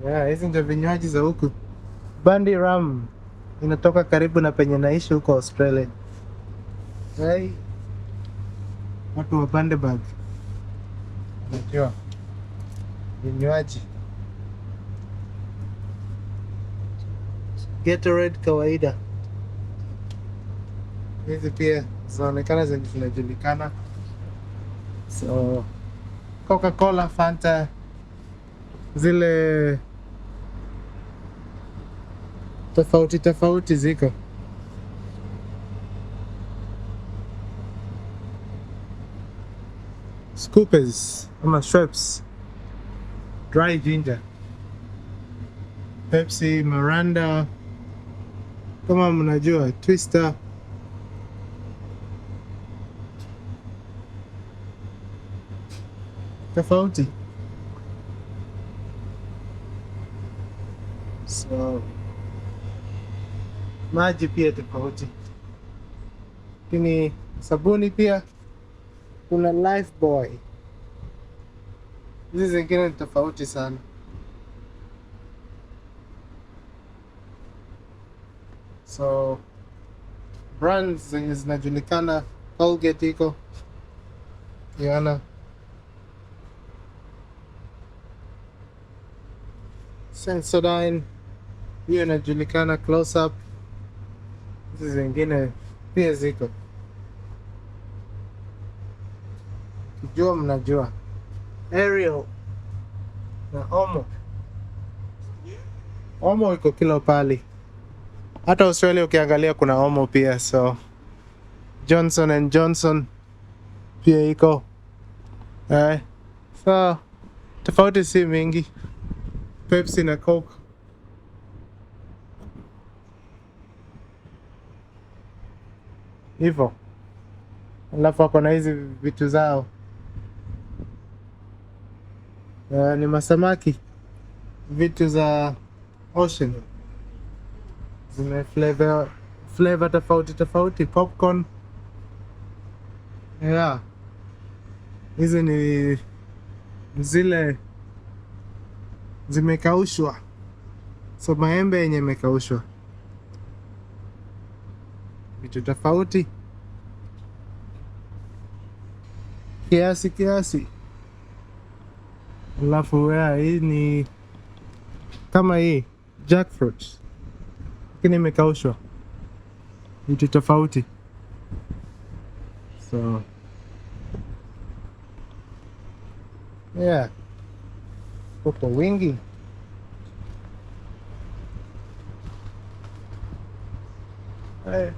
Yeah, hizi ndio vinywaji za huku. Bundy rum inatoka karibu na penye naishi huko Australia. Hey, watu wa Bundaberg unajua vinywaji. Gatorade kawaida. Hizi pia zinaonekana zenye zinajulikana. So Coca-Cola, Fanta, zile tofauti ziko. Scoopers ama Schweppes, dry ginger, Pepsi, Miranda, kama mnajua, Twister. Tofauti. So maji pia tofauti. Lakini sabuni pia kuna Lifebuoy. Hizi zingine ni tofauti sana. So brands zenye zinajulikana, Colgate iko. Yana Sensodyne hiyo inajulikana, Close Up. Hizi zingine pia ziko. Kijua mnajua. Ariel na Omo iko kila pali. Hata Australia ukiangalia kuna Omo pia, so Johnson and Johnson pia iko. So tofauti si mingi. Pepsi na Coke. Hivyo. Alafu wako na hizi vitu zao. Ni masamaki. Vitu za ocean. Zime flavor tofauti, popcorn. Yeah. Hizi ni zile zimekaushwa. So maembe yenye imekaushwa. Vitu tofauti. Kiasi. Alafu hii ni kama hii jackfruit. Lakini imekaushwa. Vitu tofauti. So yeah. Uko wingi. Hey.